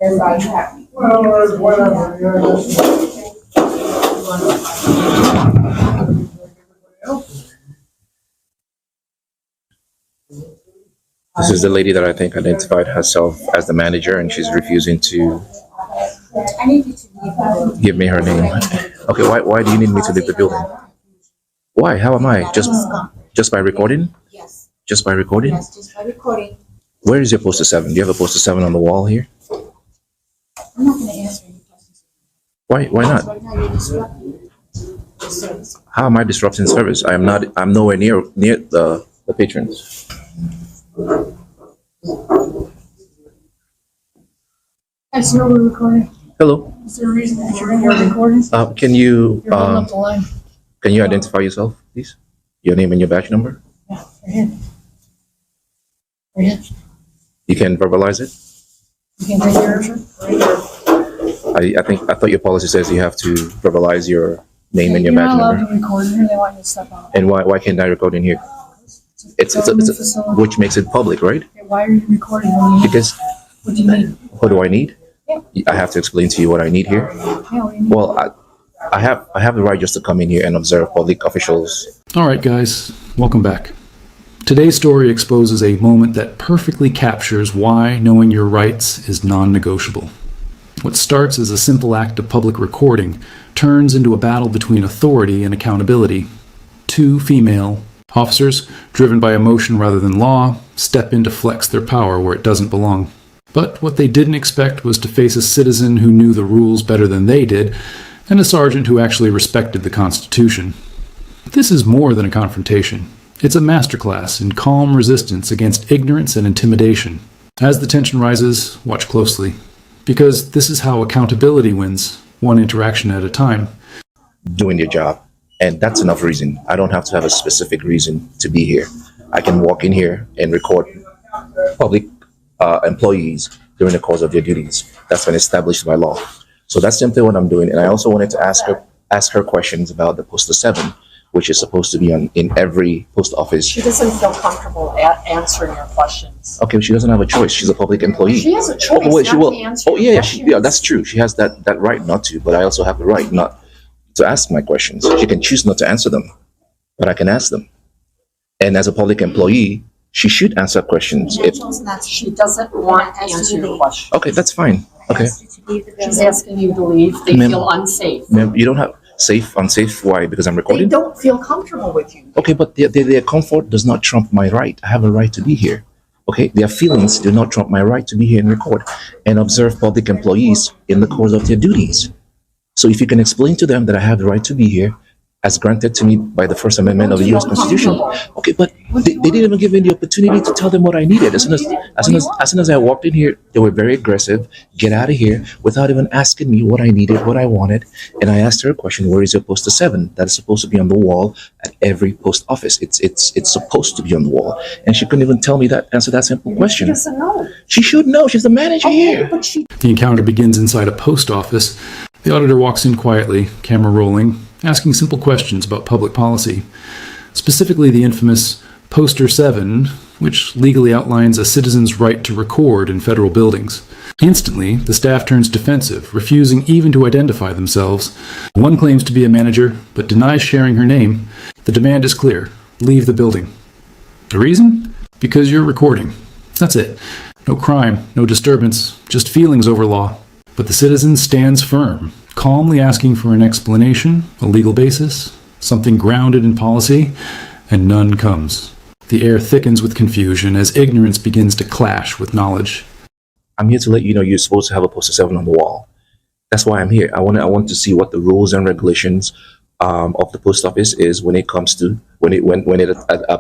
As I have. Well, whatever. This is the lady that I think identified herself as the manager, and she's refusing to give me her name. Okay, why do you need me to leave the building? Why? How am I? Just by recording? Yes. Just by recording? Yes, just by recording. Where is your poster 7? Do you have a poster 7 on the wall here? I'm not gonna answer any questions. Why not? Right now, you're disrupting the service. How am I disrupting service? I'm nowhere near the patrons. Hi, sir, we're recording. Hello. Is there a reason that you're in here recording? Can you You're holding up the line. can you identify yourself, please? Your name and your badge number? Yeah, right here. Right here. You can verbalize it? You can take care of it. Right here. I thought your policy says you have to verbalize your name and your You're badge not allowed number. to record in here. They want you to step out. And why can't I record in here? It's Facility. which makes it public, right? Okay, why are you recording when you Because what do you need? what do I need? Yeah. I have to explain to you what I need here. Yeah, what do you need? Well, I have the right just to come in here and observe public officials. All right, guys, welcome back. Today's story exposes a moment that perfectly captures why knowing your rights is non-negotiable. What starts as a simple act of public recording turns into a battle between authority and accountability. Two female officers, driven by emotion rather than law, step in to flex their power where it doesn't belong. But what they didn't expect was to face a citizen who knew the rules better than they did, and a sergeant who actually respected the Constitution. This is more than a confrontation. It's a masterclass in calm resistance against ignorance and intimidation. As the tension rises, watch closely, because this is how accountability wins, one interaction at a time. Doing their job. And that's enough reason. I don't have to have a specific reason to be here. I can walk in here and record public employees during the course of their duties. That's been established by law. So that's simply what I'm doing. And I also wanted to ask her questions about the poster 7, which is supposed to be in every post office. She doesn't feel comfortable answering your questions. Okay, she doesn't have a choice. She's a public employee. She has a choice wait, not to answer Oh, your yeah, questions. that's true. She has that right not to, but I also have the right not to ask my questions. She can choose not to answer them, but I can ask them. And as a public employee, she should answer questions. She doesn't want to answer your question. Okay, that's fine. Okay. She's asking you to leave. They Ma'am. feel unsafe. Ma'am, you don't have unsafe. Why? Because I'm They recording? don't feel comfortable with you. Okay, but their comfort does not trump my right. I have a right to be here. Okay, their feelings do not trump my right to be here and record and observe public employees in the course of their duties. So if you can explain to them that I have the right to be here, as granted to me by the First Amendment of the U.S. Constitution. Okay, but they didn't even give me the opportunity to tell them what I needed. As soon as I walked in here, they were very aggressive. Get out of here, without even asking me what I needed, what I wanted. And I asked her a question: where is your poster 7? That is supposed to be on the wall at every post office. It's supposed to be on the wall, and she couldn't even tell me that. Answer that simple question. She doesn't know. She should know. She's the manager here. But she The encounter begins inside a post office. The auditor walks in quietly, camera rolling, asking simple questions about public policy, specifically the infamous Poster 7, which legally outlines a citizen's right to record in federal buildings. Instantly, the staff turns defensive, refusing even to identify themselves. One claims to be a manager, but denies sharing her name. The demand is clear: leave the building. The reason? Because you're recording. That's it. No crime, no disturbance, just feelings over law. But the citizen stands firm, calmly asking for an explanation, a legal basis, something grounded in policy, and none comes. The air thickens with confusion as ignorance begins to clash with knowledge. I'm here to let you know you're supposed to have a poster 7 on the wall. That's why I'm here. I want to see what the rules and regulations of the post office is when it comes to when it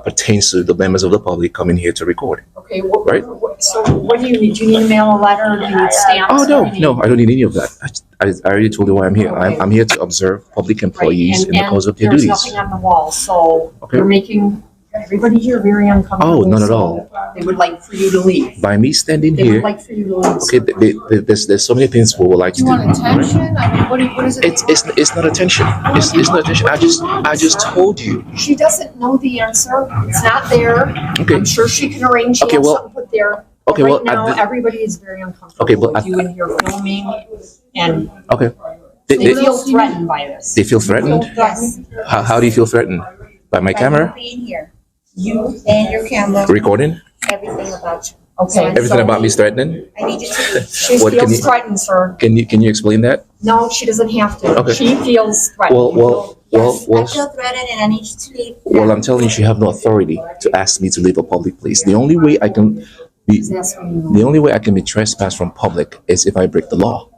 pertains to the members of the public coming here to record. okay. Right. So what do you need? Do you need to mail a letter? Or do you need stamps? Oh What do you need? no, I don't need any of that. I already told you why I'm here. Okay. I'm here to observe public employees in the course of their there's duties. nothing on the wall, so Okay. you're making everybody here very uncomfortable. Oh, not at so all. They would like for you to leave. By me standing They would here, like for you to leave. okay, there's so many things we would like Do to you do. want attention? I mean, what is it? It's not attention. It's not attention. I just told you. She doesn't know the answer. It's not there. Okay. I'm sure she can arrange to Okay, have well- something put there. Okay, well, Right now, everybody is very uncomfortable Okay, but with you in here filming, and okay. they They feel threatened by this. feel threatened? Yes. How do you feel threatened? By my By camera? you being here. You and your camera, Recording? everything about you. Okay. Everything about me is threatening? I need you to leave. She What, can feels you- threatened, sir. Can you explain that? No, she doesn't have to. Okay. She feels threatened. Yes, I Well, feel threatened and I need you to leave. well, I'm telling you, you have no authority to ask me to leave a public place. The only way I can be, She's asking you. the only way I can be trespassed from public is if I break the law.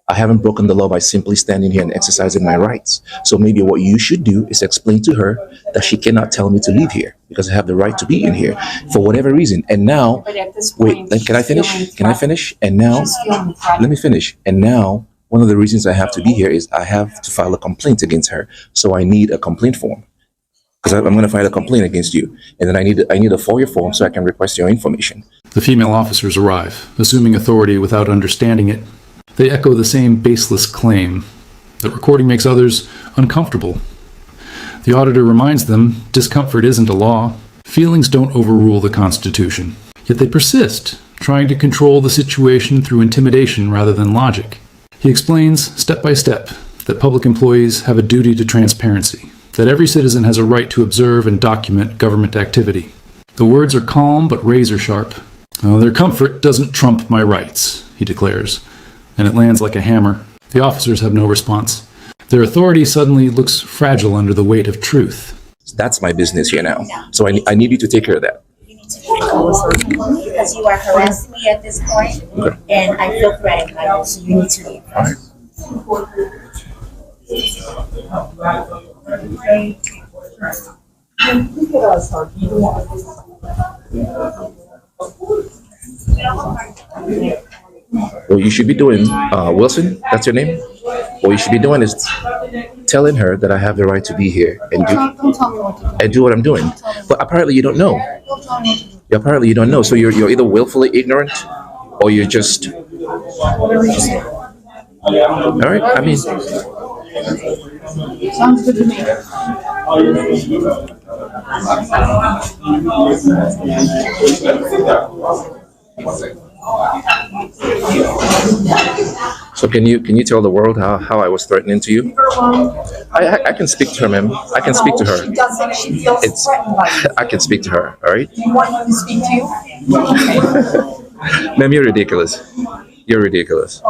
I haven't broken the law by simply standing here and exercising my rights. So maybe what you should do is explain to her that she cannot tell me to leave here because I have the right to be in here for whatever reason. And now, But at this wait, point, then can I she's finish? feeling Can I threatened. finish? And now, She's feeling threatened. let me finish. And now, one of the reasons I have to be here is I have to file a complaint against her. So I need a complaint form because I'm going to file a complaint against you. And then I need a FOIA form so I can request your information. The female officers arrive, assuming authority without understanding it. They echo the same baseless claim that recording makes others uncomfortable. The auditor reminds them discomfort isn't a law. Feelings don't overrule the Constitution. Yet they persist, trying to control the situation through intimidation rather than logic. He explains, step by step, that public employees have a duty to transparency, that every citizen has a right to observe and document government activity. The words are calm but razor sharp. Their comfort doesn't trump my rights, he declares, and it lands like a hammer. The officers have no response. Their authority suddenly looks fragile under the weight of truth. That's my business here now. So I need you to take care of that. You need to leave because you are harassing me at this point and I feel threatened by you, so you need to leave. All right. What you should be doing, Wilson, that's your name? What you should be doing is telling her that I have the right to be here and Don't tell me what to do. do what I'm doing. But apparently you don't know. Don't tell me what to do. Apparently you don't know. So you're either willfully ignorant or you're just, Whatever you say. all right? I mean, Sounds good to me. so can you tell the world how I was threatening to you? I can speak to her, ma'am. I can speak to No, her. she doesn't. She feels It's- threatened by you. I can speak to her, all right? Do you want me to speak to you? Ma'am, you're ridiculous. You're ridiculous.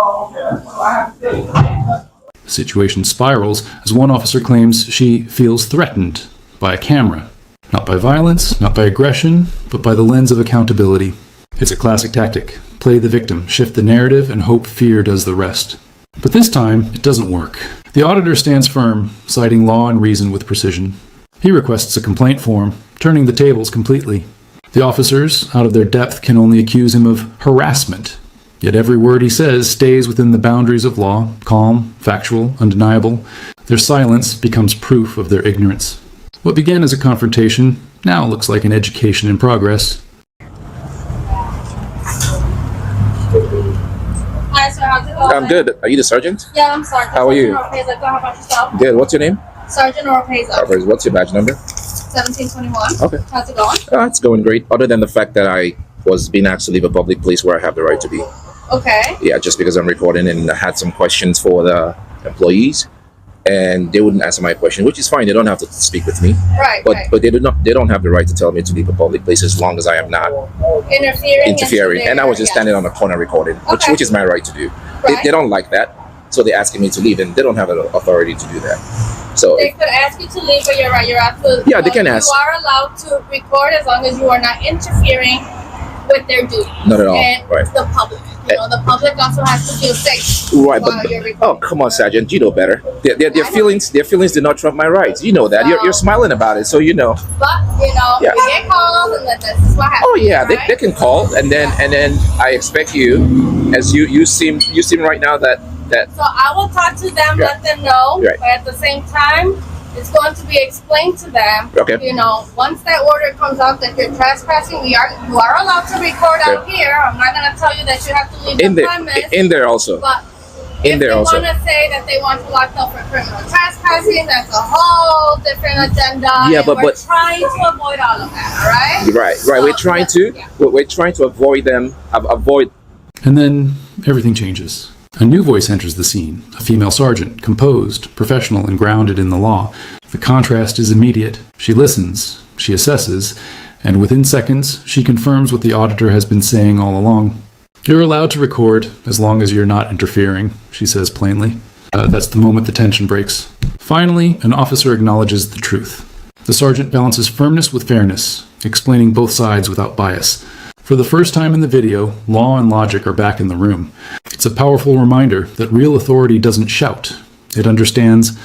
The situation spirals as one officer claims she feels threatened by a camera. Not by violence, not by aggression, but by the lens of accountability. It's a classic tactic. Play the victim, shift the narrative, and hope fear does the rest. But this time, it doesn't work. The auditor stands firm, citing law and reason with precision. He requests a complaint form, turning the tables completely. The officers, out of their depth, can only accuse him of harassment. Yet every word he says stays within the boundaries of law, calm, factual, undeniable. Their silence becomes proof of their ignorance. What began as a confrontation now looks like an education in progress. Hi, sir. How's it going? I'm good. Are you the sergeant? Yeah, I'm Sergeant. How are you? Sergeant Oropeza. Go, how about yourself? Good. What's your name? Sergeant Oropeza. What's your badge number? 1721. Okay. How's it going? It's going great. Other than the fact that I was being asked to leave a public place where I have the right to be. Okay. Yeah, just because I'm recording and I had some questions for the employees, and they wouldn't answer my question, which is fine. They don't have to speak with me, Right, but right. they don't have the right to tell me to leave a public place as long as I am not interfering. And I was just standing on the corner recording, Okay. which is my right to do. Right. They don't like that, so they're asking me to leave, and they don't have the authority to do that. So They could ask you to leave, but you're right. You're absolutely. Yeah, they can ask. You are allowed to record as long as you are not interfering with their duty. Not at all, And right. the public. You know, the public also has to feel safe. right, while you're recording. oh come on, Sergeant, you know better. Their feelings do not trump my rights. You know that. You're smiling about it, so you know. But you know, Yeah. you get calls, and then this is what happens. Oh yeah, right? they can call, and then I expect you, as you seem right now that So I will talk to them, Yeah. let them know, Right. but at the same time, it's going to be explained to them. Okay. You know, once that order comes out that you're trespassing, you are allowed to record out Okay. here. I'm not going to tell you that you have to leave in the there premise, in there also. but in there also. If they want to say that they want to lock up for criminal trespassing, that's a whole different agenda. Yeah, and but we're trying to avoid all of that, all right? Right. So, We're trying to yeah. we're trying to avoid them. Avoid. And then everything changes. A new voice enters the scene, a female sergeant, composed, professional, and grounded in the law. The contrast is immediate. She listens, she assesses, and within seconds, she confirms what the auditor has been saying all along. You're allowed to record as long as you're not interfering, she says plainly. That's the moment the tension breaks. Finally, an officer acknowledges the truth. The sergeant balances firmness with fairness, explaining both sides without bias. For the first time in the video, law and logic are back in the room. It's a powerful reminder that real authority doesn't shout. It understands.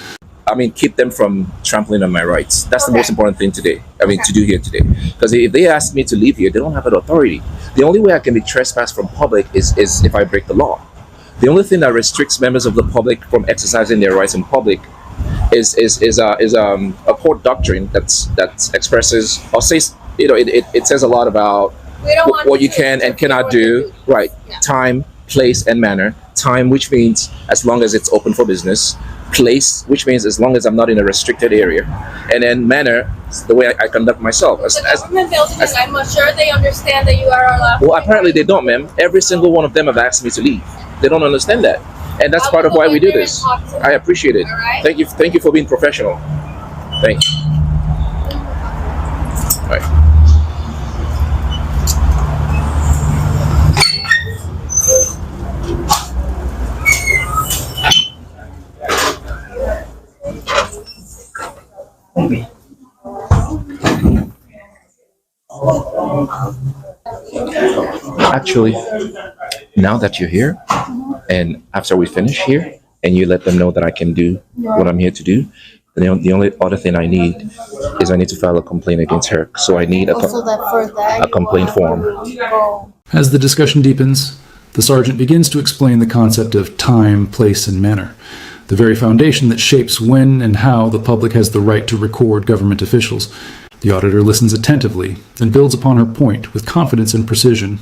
Keep them from trampling on my rights. That's the most important thing today. To do here today. Because if they ask me to leave here, they don't have that authority. The only way I can be trespassed from public is if I break the law. The only thing that restricts members of the public from exercising their rights in public is a court doctrine that expresses or says, it says a lot about what you can and cannot do. Right. Yeah. Time, place, and manner. Time, which means as long as it's open for business. Place, which means as long as I'm not in a restricted area. And then manner, the way I conduct myself. The government building, I'm sure they understand that you are allowed. Well, apparently they don't, ma'am. Every single one of them have asked me to leave. They don't understand that. And that's part of why we do this. I appreciate it. All right. Thank you for being professional. Thank you. All right. Actually, now that you're here, and after we finish here, and you let them know that I can do what I'm here to do, the only other thing I need is I need to file a complaint against her. So I need a complaint form. As the discussion deepens, the sergeant begins to explain the concept of time, place, and manner, the very foundation that shapes when and how the public has the right to record government officials. The auditor listens attentively and builds upon her point with confidence and precision,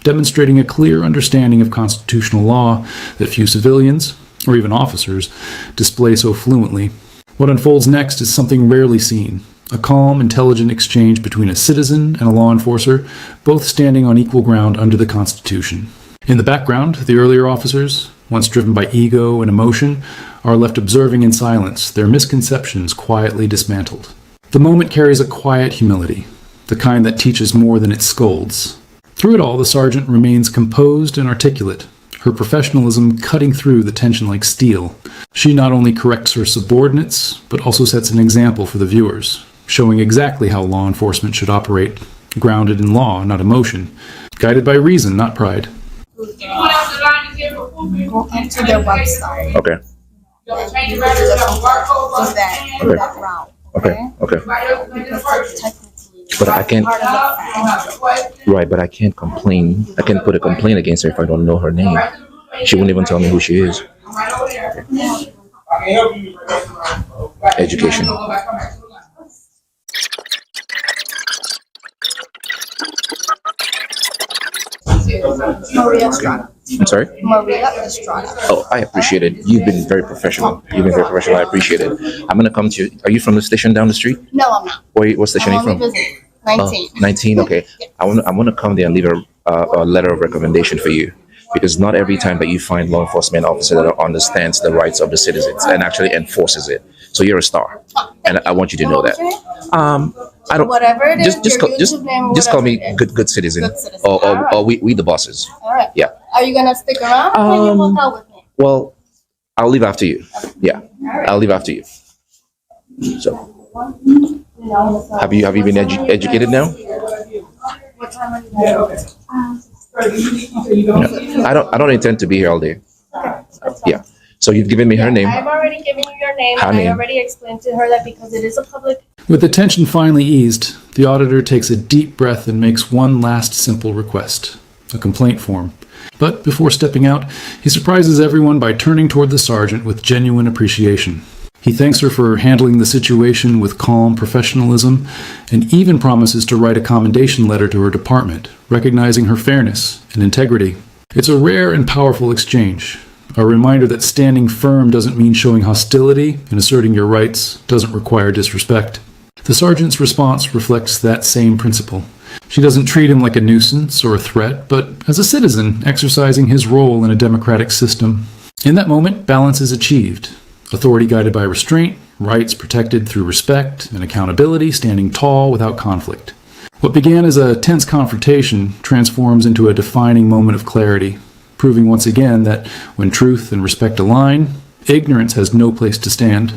demonstrating a clear understanding of constitutional law that few civilians, or even officers, display so fluently. What unfolds next is something rarely seen, a calm, intelligent exchange between a citizen and a law enforcer, both standing on equal ground under the Constitution. In the background, the earlier officers, once driven by ego and emotion, are left observing in silence, their misconceptions quietly dismantled. The moment carries a quiet humility, the kind that teaches more than it scolds. Through it all, the sergeant remains composed and articulate, her professionalism cutting through the tension like steel. She not only corrects her subordinates, but also sets an example for the viewers, showing exactly how law enforcement should operate, grounded in law, not emotion, guided by reason, not pride. Go into their website. Okay. Do that route. Okay. Because technically, But I can't. part of the fact. Right, but I can't complain. I can't put a complaint against her if I don't know her name. She wouldn't even tell me who she is. Education. Maria Estrada. I'm sorry? Maria Estrada. Oh, I appreciate it. You've been very professional. I appreciate it. I'm going to come to you. Are you from the station down the street? No, I'm not. What station are you I'm from? only visiting. 19. 19, okay. I want to come there and leave a letter of recommendation for you. Because not every time that you find law enforcement officer that understands the rights of the citizens and actually enforces it. So you're a star. And I want you to know that. I don't. Whatever it is, Just call me good citizen. Good citizen. Or we the bosses. All right. Yeah. Are you gonna stick around? Or can you walk out with me? Well, I'll leave after you. Yeah. I'll leave after you. So have you been educated now? What time are you there? Yeah. I don't intend to be here all day. Yeah. So you've given me her name. I've already given you your name, Her and name. I already explained to her that because it is a public. With the tension finally eased, the auditor takes a deep breath and makes one last simple request, a complaint form. But before stepping out, he surprises everyone by turning toward the sergeant with genuine appreciation. He thanks her for handling the situation with calm professionalism and even promises to write a commendation letter to her department, recognizing her fairness and integrity. It's a rare and powerful exchange, A reminder that standing firm doesn't mean showing hostility, and asserting your rights doesn't require disrespect. The sergeant's response reflects that same principle. She doesn't treat him like a nuisance or a threat, but as a citizen exercising his role in a democratic system. In that moment, balance is achieved. Authority guided by restraint, rights protected through respect, and accountability standing tall without conflict. What began as a tense confrontation transforms into a defining moment of clarity, proving once again that when truth and respect align, ignorance has no place to stand.